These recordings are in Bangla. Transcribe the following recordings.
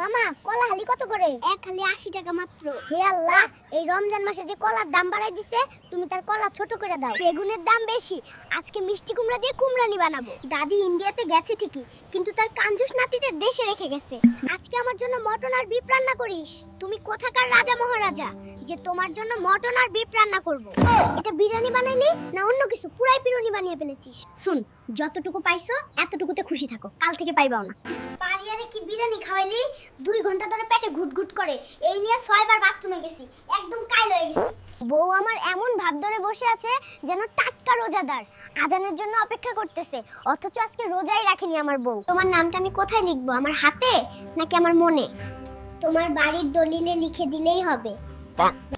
মামা কলা হালি কত করে? এক হালি 80 টাকা মাত্র। হে আল্লাহ, এই রমজান মাসে যে কলার দাম বাড়াই দিছে, তুমি তার কলা ছোট করে দাও। বেগুনের দাম বেশি, আজকে মিষ্টি কুমড়া দিয়ে কুমড়ানি বানাবো। দাদি ইন্ডিয়াতে গেছে ঠিকই, কিন্তু তার কাঞ্জুস নাতিদের দেশে রেখে গেছে। আজকে আমার জন্য মটন আর বিফ রান্না করিস। তুমি কোথাকার রাজা মহারাজা যে তোমার জন্য মটন আর বিফ রান্না করব? এটা বিরিয়ানি বানাইলি না অন্য কিছু? পুরাই বিরিয়ানি বানিয়ে ফেলেছিস। শুন, যতটুকু পাইছো এতটুকুতে খুশি থাকো, কাল থেকে পাইবাও না। পারিয়ারে কি বিরিয়ানি খাওয়াইলি? 2 ঘন্টা ধরে পেটে ঘুটঘুট করে, এই নিয়ে 6 বার বাথরুমে গেছি, একদম কাইল হয়ে গেছি। বউ আমার এমন ভাব ধরে বসে আছে যেন টাটকা রোজাদার, আজানের জন্য অপেক্ষা করতেছে, অথচ আজকে রোজাই রাখেনি আমার বউ। তোমার নামটা আমি কোথায় লিখবো, আমার হাতে নাকি আমার মনে? তোমার বাড়ির দলিলে লিখে দিলেই হবে।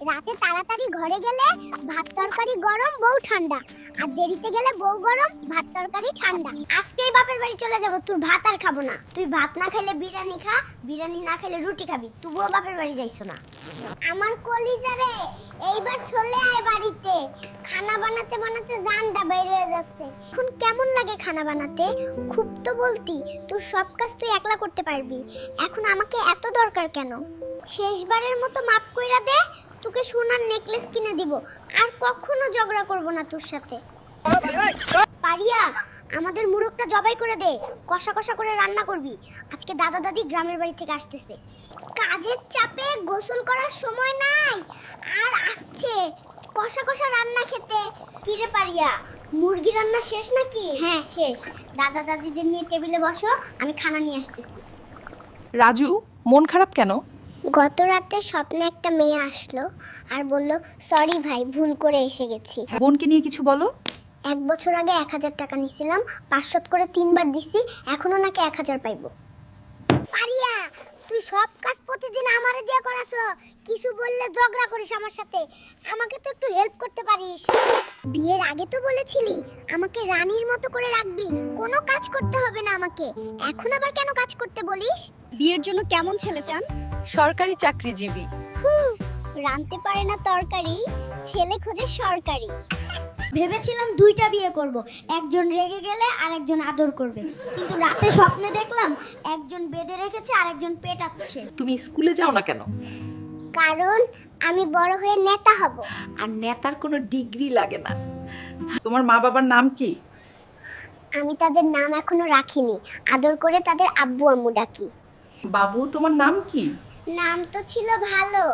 রাতে তাড়াতাড়ি ঘরে গেলে ভাত তরকারি গরম, বউ ঠান্ডা, আর দেরিতে গেলে বউ গরম, ভাত তরকারি ঠান্ডা। আজকেই বাপের বাড়ি চলে যাব, তোর ভাত আর খাবো না। তুই ভাত না খেলে বিরিয়ানি খা, বিরিয়ানি না খেলে রুটি খাবি, তবুও বাপের বাড়ি যাইছো না। আমার কলিজা রে, এইবার চলে আয় বাড়িতে। খানা বানাতে বানাতে জানটা বের হয়ে যাচ্ছে। এখন কেমন লাগে খানা বানাতে? খুব তো বলতি তোর সব কাজ তুই একলা করতে পারবি, এখন আমাকে এত দরকার কেন? শেষবারের মতো মাপ কইরা দে, তোকে সোনার নেকলেস কিনে দিব, আর কখনো ঝগড়া করব না তোর সাথে। পারিয়া, আমাদের মুরগটা জবাই করে দে, কষা কষা করে রান্না করবি। আজকে দাদা দাদি গ্রামের বাড়ি থেকে আসতেছে। কাজের চাপে গোসল করার সময় নাই, আর আসছে কষা কষা রান্না খেতে। কিরে পারিয়া, মুরগি রান্না শেষ নাকি? হ্যাঁ শেষ। দাদা দাদিদের নিয়ে টেবিলে বসো, আমি খানা নিয়ে আসতেছি। রাজু, মন খারাপ কেন? গত রাতে স্বপ্নে একটা মেয়ে আসলো আর বলল, সরি ভাই, ভুল করে এসে গেছি। বোনকে নিয়ে কিছু বলো। 1 বছর আগে 1000 টাকা নিছিলাম, 500 করে 3 বার দিছি, এখনো নাকি 1000 পাইবো। পারিয়া, তুই সব কাজ প্রতিদিন আমারে দিয়ে করাছো, কিছু বললে ঝগড়া করিস আমার সাথে। আমাকে তো একটু হেল্প করতে পারিস। বিয়ের আগে তো বলেছিলি আমাকে রানীর মতো করে রাখবি, কোনো কাজ করতে হবে না আমাকে, এখন আবার কেন কাজ করতে বলিস? বিয়ের জন্য কেমন ছেলে চান? সরকারি চাকরিজীবী। রানতে পারে না তরকারি, ছেলে খোঁজে সরকারি। ভেবেছিলাম 2টা বিয়ে করব, একজন রেগে গেলে আরেকজন আদর করবে, কিন্তু রাতে স্বপ্নে দেখলাম একজন বেঁধে রেখেছে আর একজন পেটাচ্ছে। তুমি স্কুলে যাও না কেন? কারণ আমি বড় হয়ে নেতা হব। আর নেতার কোনো ডিগ্রি লাগে না। তোমার মা বাবার নাম কি? আমি তাদের নাম এখনো রাখিনি, আদর করে তাদের আব্বু আম্মু ডাকি। বাবু, তোমার নাম কি? নাম তো ছিল ভালো,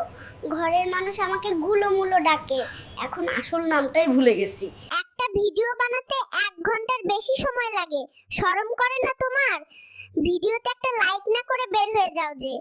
ঘরের মানুষ আমাকে গুলোমুলো ডাকে, এখন আসল নামটাই ভুলে গেছি। একটা ভিডিও বানাতে 1 ঘন্টার বেশি সময় লাগে, শরম করে না তোমার? ভিডিওতে একটা লাইক না করে বের হয়ে যাও যে।